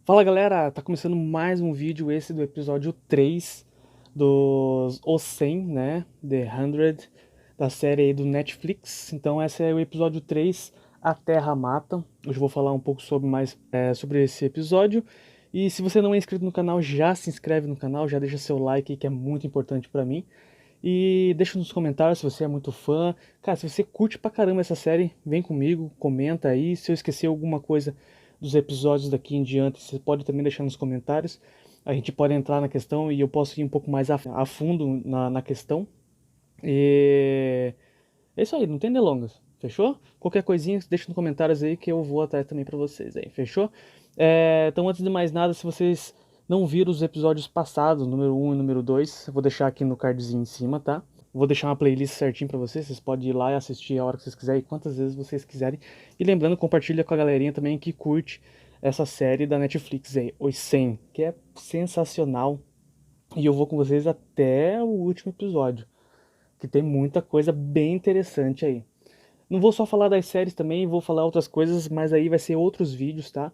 Fala galera, tá começando mais um vídeo, esse do episódio 3 dos Os 100, né? The 100, da série aí do Netflix. Então esse é o episódio 3, A Terra Mata. Hoje eu vou falar um pouco sobre esse episódio. E se você não é inscrito no canal, já se inscreve no canal, já deixa seu like aí, que é muito importante pra mim. E deixa nos comentários se você é muito fã. Cara, se você curte pra caramba essa série, vem comigo, comenta aí. Se eu esquecer alguma coisa dos episódios daqui em diante, você pode também deixar nos comentários. A gente pode entrar na questão e eu posso ir um pouco mais a fundo na questão. E é isso aí, não tem delongas, fechou? Qualquer coisinha, deixa nos comentários aí que eu vou atrás também pra vocês aí, fechou? Então, antes de mais nada, se vocês não viram os episódios passados, número 1 e número 2, eu vou deixar aqui no cardzinho em cima, tá? Vou deixar uma playlist certinho pra vocês podem ir lá e assistir a hora que vocês quiserem, quantas vezes vocês quiserem. E lembrando, compartilha com a galerinha também que curte essa série da Netflix aí, Os 100, que é sensacional. E eu vou com vocês até o último episódio, que tem muita coisa bem interessante aí. Não vou só falar das séries também, vou falar outras coisas, mas aí vai ser outros vídeos, tá?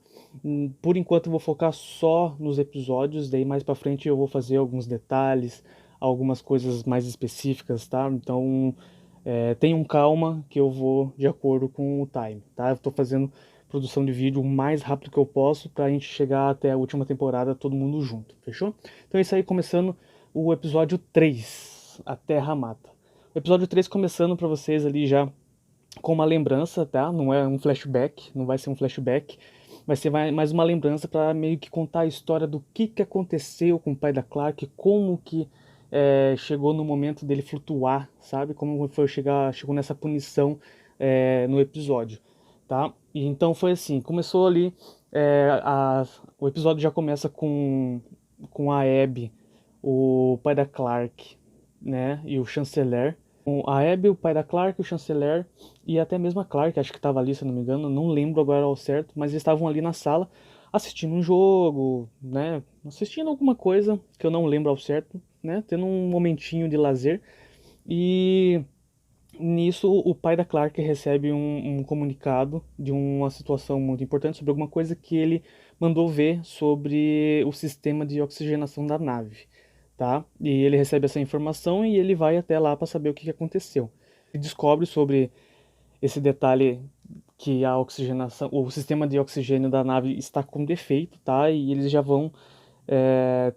Por enquanto eu vou focar só nos episódios, daí mais pra frente eu vou fazer alguns detalhes, algumas coisas mais específicas, tá? Então tenham calma que eu vou de acordo com o time, tá? Eu tô fazendo produção de vídeo o mais rápido que eu posso pra gente chegar até a última temporada todo mundo junto, fechou? Então é isso aí, começando o episódio 3, A Terra Mata. O episódio 3 começando pra vocês ali já com uma lembrança, tá? Não é um flashback, não vai ser um flashback, vai ser mais uma lembrança para meio que contar a história do que aconteceu com o pai da Clark, como que chegou no momento dele flutuar, sabe? Como foi chegou nessa punição no episódio, tá? E então foi assim, começou ali, o episódio já começa com a Abby, o pai da Clark, né? E o chanceler. A Abby, o pai da Clark, o chanceler e até mesmo a Clark, acho que estava ali, se não me engano, não lembro agora ao certo, mas eles estavam ali na sala assistindo um jogo, né? Assistindo alguma coisa que eu não lembro ao certo, né? Tendo um momentinho de lazer. E nisso o pai da Clark recebe um comunicado de uma situação muito importante sobre alguma coisa que ele mandou ver sobre o sistema de oxigenação da nave, tá? E ele recebe essa informação e ele vai até lá para saber o que aconteceu. Ele descobre sobre esse detalhe que a oxigenação, o sistema de oxigênio da nave está com defeito, tá? E eles já vão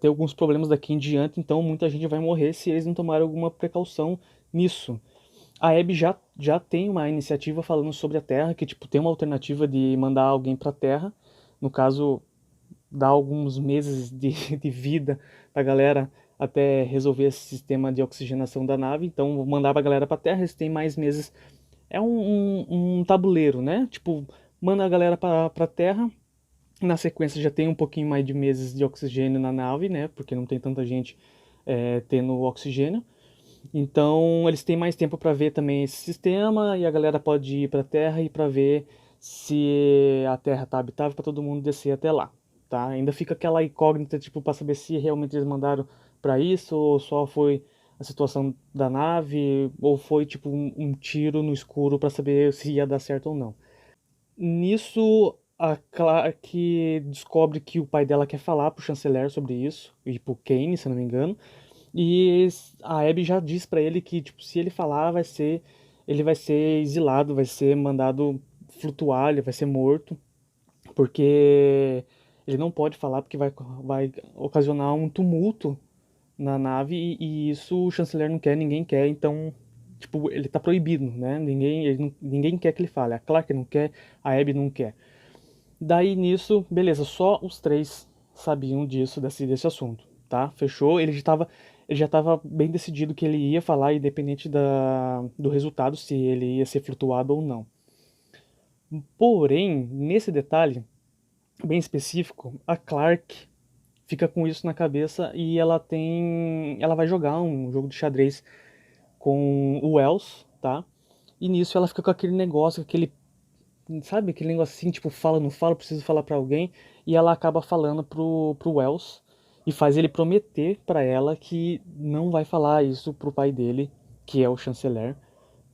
ter alguns problemas daqui em diante, então muita gente vai morrer se eles não tomarem alguma precaução nisso. A Abby já tem uma iniciativa falando sobre a Terra, que tipo tem uma alternativa de mandar alguém para a Terra, no caso dar alguns meses de vida pra galera até resolver esse sistema de oxigenação da nave. Então, vou mandar pra galera pra Terra, eles têm mais meses. É um tabuleiro, né? Tipo, manda a galera pra Terra. Na sequência já tem um pouquinho mais de meses de oxigênio na nave, né? Porque não tem tanta gente tendo oxigênio. Então eles têm mais tempo para ver também esse sistema e a galera pode ir para a Terra e para ver se a Terra está habitável para todo mundo descer até lá, tá? Ainda fica aquela incógnita tipo para saber se realmente eles mandaram para isso ou só foi a situação da nave ou foi tipo um tiro no escuro para saber se ia dar certo ou não. Nisso a Clark descobre que o pai dela quer falar pro chanceler sobre isso e pro Kane, se eu não me engano. E a Abby já diz pra ele que, tipo, se ele falar, ele vai ser exilado, vai ser mandado flutuar, ele vai ser morto, porque ele não pode falar porque vai ocasionar um tumulto na nave e isso o chanceler não quer, ninguém quer, então, tipo, ele tá proibido, né? Ninguém quer que ele fale. A Clark não quer, a Abby não quer. Daí nisso, beleza, só os três sabiam disso, desse assunto, tá? Fechou? Ele já estava bem decidido que ele ia falar, independente do resultado, se ele ia ser flutuado ou não. Porém, nesse detalhe bem específico, a Clark fica com isso na cabeça e ela vai jogar um jogo de xadrez com o Wells, tá? E nisso ela fica com aquele negócio, sabe, aquele negócio assim, tipo, fala, não fala, preciso falar pra alguém, e ela acaba falando pro Wells e faz ele prometer pra ela que não vai falar isso pro pai dele, que é o chanceler,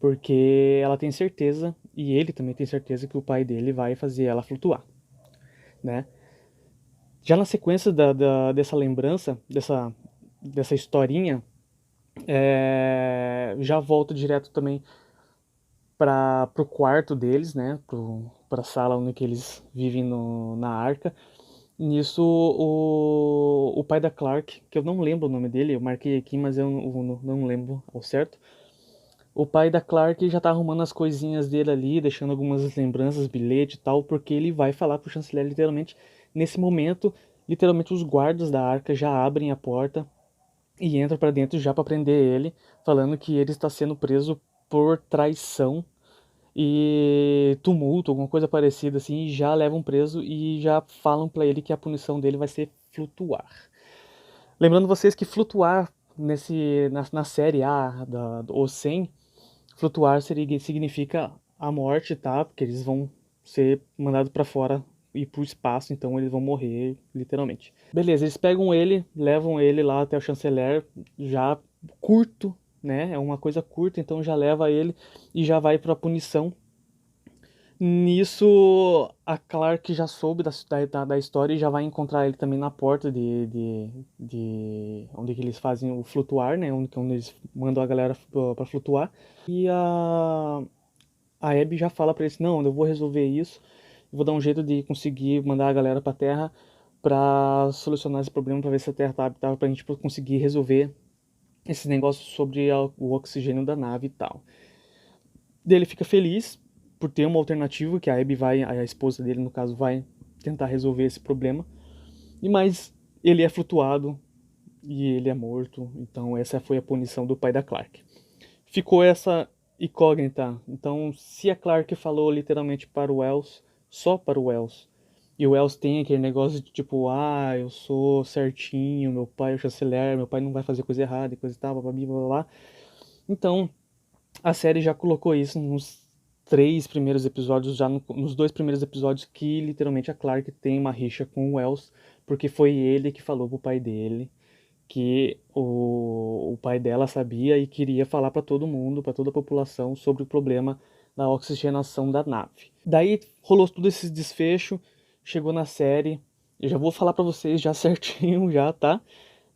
porque ela tem certeza, e ele também tem certeza que o pai dele vai fazer ela flutuar, né? Já na sequência dessa lembrança, dessa historinha, já volta direto também para pro quarto deles, né? Pra sala onde que eles vivem na arca. Nisso, o pai da Clark, que eu não lembro o nome dele, eu marquei aqui, mas eu não lembro ao certo. O pai da Clark já tá arrumando as coisinhas dele ali, deixando algumas lembranças, bilhete e tal, porque ele vai falar pro chanceler literalmente nesse momento. Literalmente os guardas da arca já abrem a porta e entram pra dentro já pra prender ele, falando que ele está sendo preso por traição e tumulto, alguma coisa parecida assim, e já levam preso e já falam pra ele que a punição dele vai ser flutuar. Lembrando vocês que flutuar na série A do Osen, flutuar significa a morte, tá? Porque eles vão ser mandados pra fora e pro espaço, então eles vão morrer, literalmente. Beleza, eles pegam ele, levam ele lá até o chanceler, já curto, né? É uma coisa curta, então já leva ele e já vai pra punição. Nisso, a Clark já soube da história e já vai encontrar ele também na porta de onde que eles fazem o flutuar, né? Onde eles mandam a galera pra flutuar. E a Abby já fala pra eles, não, eu vou resolver isso, eu vou dar um jeito de conseguir mandar a galera pra Terra pra solucionar esse problema, pra ver se a Terra tá habitável, pra gente conseguir resolver esse negócio sobre o oxigênio da nave e tal. Daí ele fica feliz por ter uma alternativa, que a Abby vai, a esposa dele no caso, vai tentar resolver esse problema. E mais, ele é flutuado e ele é morto, então essa foi a punição do pai da Clark. Ficou essa incógnita, então se a Clark falou literalmente para o Wells, só para o Wells, e o Wells tem aquele negócio de tipo, ah, eu sou certinho, meu pai é o chanceler, meu pai não vai fazer coisa errada e coisa e tal, blá blá blá blá. Então, a série já colocou isso nos três primeiros episódios, já nos dois primeiros episódios, que literalmente a Clark tem uma rixa com o Wells, porque foi ele que falou pro pai dele que o pai dela sabia e queria falar para todo mundo, para toda a população, sobre o problema da oxigenação da nave. Daí rolou tudo esse desfecho, chegou na série, eu já vou falar para vocês já certinho já, tá?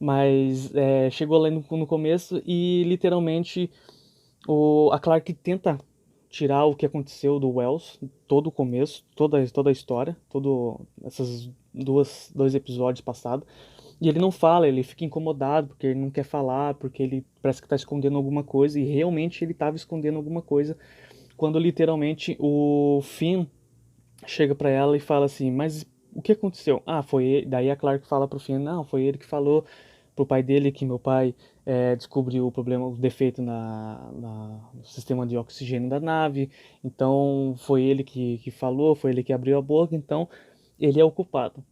Mas chegou lá no começo e literalmente a Clark tenta tirar o que aconteceu do Wells, todo o começo, toda a história, todo essas dois episódios passados. E ele não fala, ele fica incomodado porque ele não quer falar, porque ele parece que está escondendo alguma coisa, e realmente ele estava escondendo alguma coisa, quando literalmente o Finn chega para ela e fala assim, mas o que aconteceu? Ah, foi ele. Daí a Clark fala pro Finn, não, foi ele que falou pro pai dele que meu pai descobriu o problema, o defeito no sistema de oxigênio da nave, então foi ele que falou, foi ele que abriu a boca, então ele é o culpado.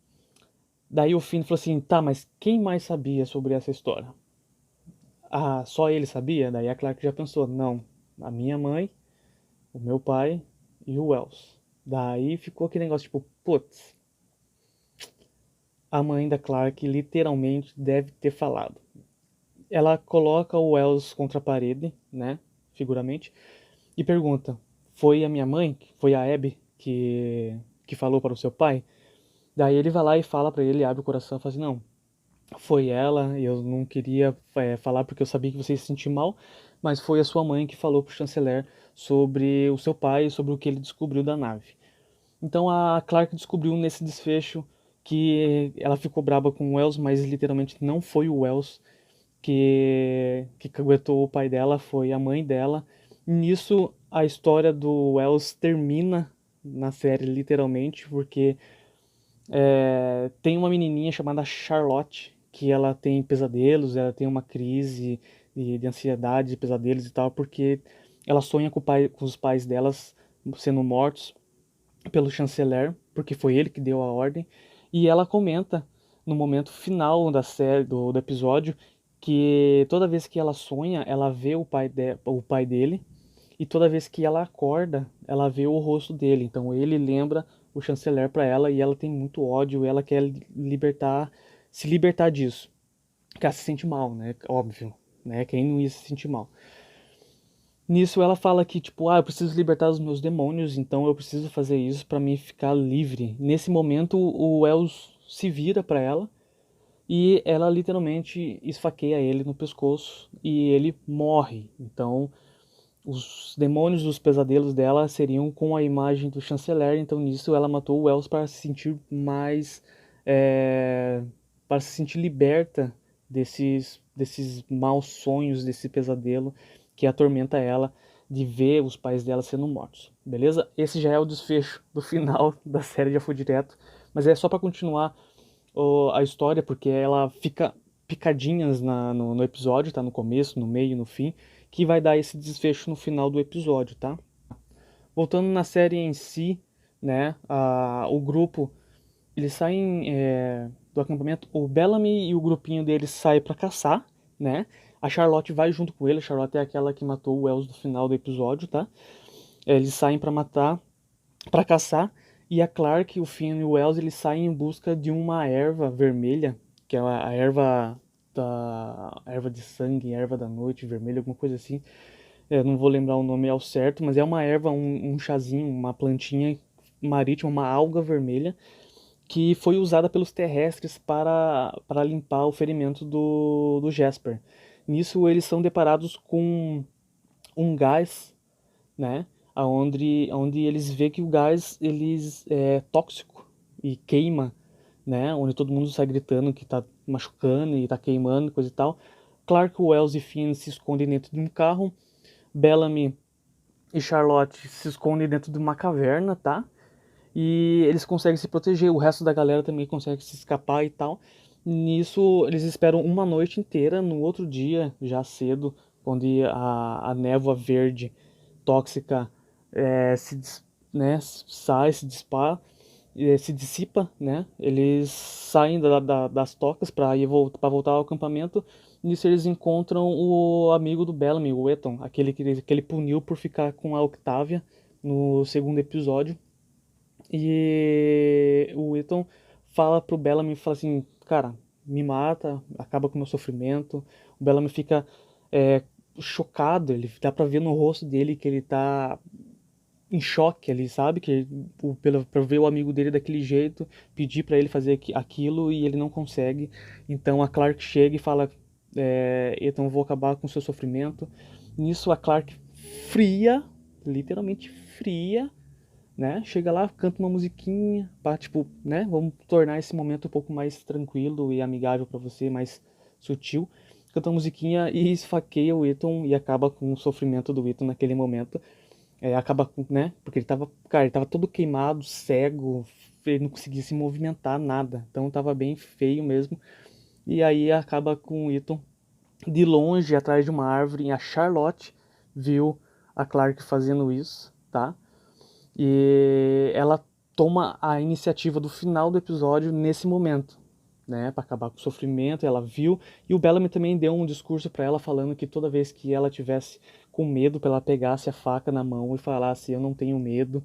Daí o Finn falou assim, tá, mas quem mais sabia sobre essa história? Ah, só ele sabia? Daí a Clark já pensou, não, a minha mãe, o meu pai e o Wells. Daí ficou aquele negócio tipo, putz, a mãe da Clark literalmente deve ter falado. Ela coloca o Wells contra a parede, né, figuramente, e pergunta, foi a minha mãe, foi a Abby que falou para o seu pai? Daí ele vai lá e fala para ele, abre o coração e fala assim, não, foi ela, eu não queria falar porque eu sabia que você ia se sentir mal, mas foi a sua mãe que falou pro chanceler sobre o seu pai, sobre o que ele descobriu da nave. Então a Clark descobriu nesse desfecho que ela ficou braba com o Wells, mas literalmente não foi o Wells que caguetou o pai dela, foi a mãe dela. Nisso a história do Wells termina na série literalmente, porque tem uma menininha chamada Charlotte, que ela tem pesadelos, ela tem uma crise de ansiedade, de pesadelos e tal, porque ela sonha com os pais delas sendo mortos pelo chanceler, porque foi ele que deu a ordem, e ela comenta no momento final da série, do episódio, que toda vez que ela sonha, ela vê o pai dele, e toda vez que ela acorda, ela vê o rosto dele. Então ele lembra o chanceler para ela e ela tem muito ódio, ela quer se libertar disso. Porque ela se sente mal, né? Óbvio, né? Quem não ia se sentir mal. Nisso ela fala que, tipo, eu preciso libertar os meus demônios, então eu preciso fazer isso para mim ficar livre. Nesse momento o Wells se vira para ela e ela literalmente esfaqueia ele no pescoço e ele morre. Então, os demônios dos pesadelos dela seriam com a imagem do chanceler, então nisso ela matou o Wells para se sentir mais, para se sentir liberta desses maus sonhos, desse pesadelo que atormenta ela de ver os pais dela sendo mortos, beleza? Esse já é o desfecho do final da série, já foi direto, mas é só para continuar a história, porque ela fica picadinhas no episódio, tá? No começo, no meio, no fim, que vai dar esse desfecho no final do episódio, tá? Voltando na série em si, né? O grupo, eles saem do acampamento, o Bellamy e o grupinho deles saem para caçar, né? A Charlotte vai junto com ele, a Charlotte é aquela que matou o Wells no final do episódio, tá? Eles saem para matar, para caçar, e a Clark, o Finn e o Wells, eles saem em busca de uma erva vermelha, que é a erva de sangue, erva da noite vermelha, alguma coisa assim. Eu não vou lembrar o nome ao certo, mas é uma erva, um chazinho, uma plantinha marítima, uma alga vermelha, que foi usada pelos terrestres para limpar o ferimento do Jasper. Nisso eles são deparados com um gás, né? Onde eles vê que o gás é tóxico e queima, né? Onde todo mundo sai gritando que tá machucando e tá queimando, coisa e tal. Clark, Wells e Finn se escondem dentro de um carro. Bellamy e Charlotte se escondem dentro de uma caverna, tá? E eles conseguem se proteger, o resto da galera também consegue se escapar e tal. Nisso, eles esperam uma noite inteira, no outro dia, já cedo, onde a névoa verde tóxica né, sai, se dispara, se dissipa, né? Eles saem das tocas para voltar ao acampamento. Nisso eles encontram o amigo do Bellamy, o Ethan, que ele puniu por ficar com a Octavia no segundo episódio. E o Ethan fala pro Bellamy, fala assim, cara, me mata, acaba com o meu sofrimento. O Bellamy fica chocado, ele dá pra ver no rosto dele que ele tá em choque, ele sabe que pra ver o amigo dele daquele jeito, pedir pra ele fazer aquilo e ele não consegue. Então a Clark chega e fala, Ethan, eu vou acabar com o seu sofrimento. Nisso a Clark fria, literalmente fria, né? Chega lá, canta uma musiquinha, pra, tipo, né? Vamos tornar esse momento um pouco mais tranquilo e amigável pra você, mais sutil. Canta uma musiquinha e esfaqueia o Ethan e acaba com o sofrimento do Ethan naquele momento. Acaba com, né? Porque ele tava, cara, ele tava todo queimado, cego, ele não conseguia se movimentar, nada. Então tava bem feio mesmo. E aí acaba com o Ethan de longe, atrás de uma árvore, e a Charlotte viu a Clark fazendo isso, tá? E ela toma a iniciativa do final do episódio nesse momento, né, para acabar com o sofrimento. Ela viu, e o Bellamy também deu um discurso para ela falando que toda vez que ela tivesse com medo, para ela pegasse a faca na mão e falasse: eu não tenho medo,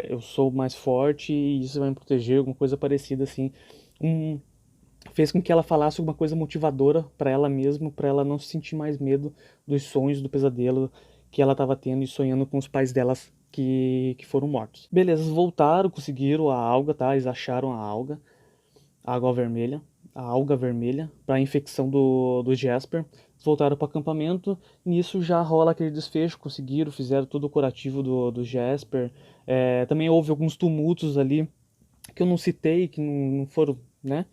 eu sou mais forte e isso vai me proteger, alguma coisa parecida assim. Fez com que ela falasse alguma coisa motivadora para ela mesma, para ela não sentir mais medo dos sonhos, do pesadelo que ela estava tendo e sonhando com os pais delas que foram mortos. Beleza, eles voltaram, conseguiram a alga, tá? Eles acharam a água vermelha, a alga vermelha, para a infecção do Jasper. Eles voltaram para o acampamento, nisso já rola aquele desfecho, conseguiram, fizeram todo o curativo do Jasper. Também houve alguns tumultos ali que eu não citei, que não foram, né?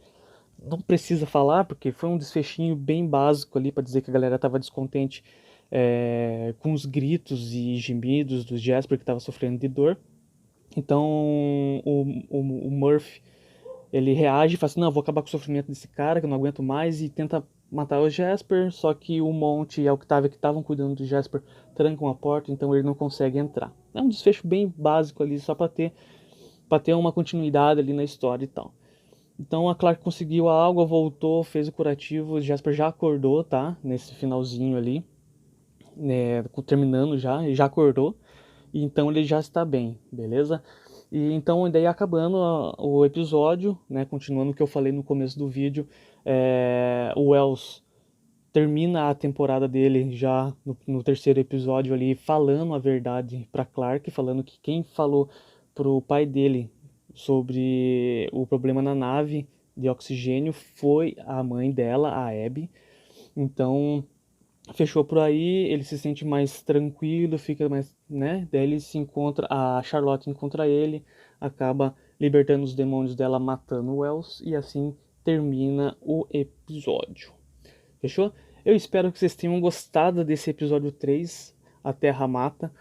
Não precisa falar, porque foi um desfechinho bem básico ali para dizer que a galera estava descontente com os gritos e gemidos do Jasper, que estava sofrendo de dor. Então o Murphy, ele reage e fala assim: não, vou acabar com o sofrimento desse cara, que eu não aguento mais, e tenta matar o Jasper, só que o Monte e a Octavia, que estavam cuidando do Jasper, trancam a porta, então ele não consegue entrar. É um desfecho bem básico ali, só para ter uma continuidade ali na história e tal. Então a Clark conseguiu a água, voltou, fez o curativo, o Jasper já acordou, tá? Nesse finalzinho ali, né? Terminando já, ele já acordou, e então ele já está bem, beleza? E então daí acabando o episódio, né? Continuando o que eu falei no começo do vídeo, o Wells termina a temporada dele já no terceiro episódio ali, falando a verdade pra Clark, falando que quem falou pro pai dele sobre o problema na nave de oxigênio foi a mãe dela, a Abby. Então, fechou por aí, ele se sente mais tranquilo, fica mais, né? Daí ele se encontra, a Charlotte encontra ele, acaba libertando os demônios dela, matando o Wells, e assim termina o episódio. Fechou? Eu espero que vocês tenham gostado desse episódio 3, A Terra Mata.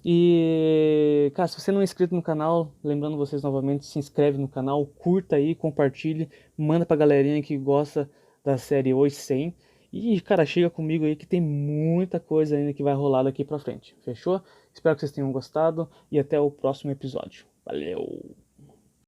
E, cara, se você não é inscrito no canal, lembrando vocês novamente, se inscreve no canal, curta aí, compartilhe, manda pra galerinha que gosta da série Os 100. E, cara, chega comigo aí que tem muita coisa ainda que vai rolar daqui pra frente. Fechou? Espero que vocês tenham gostado e até o próximo episódio. Valeu!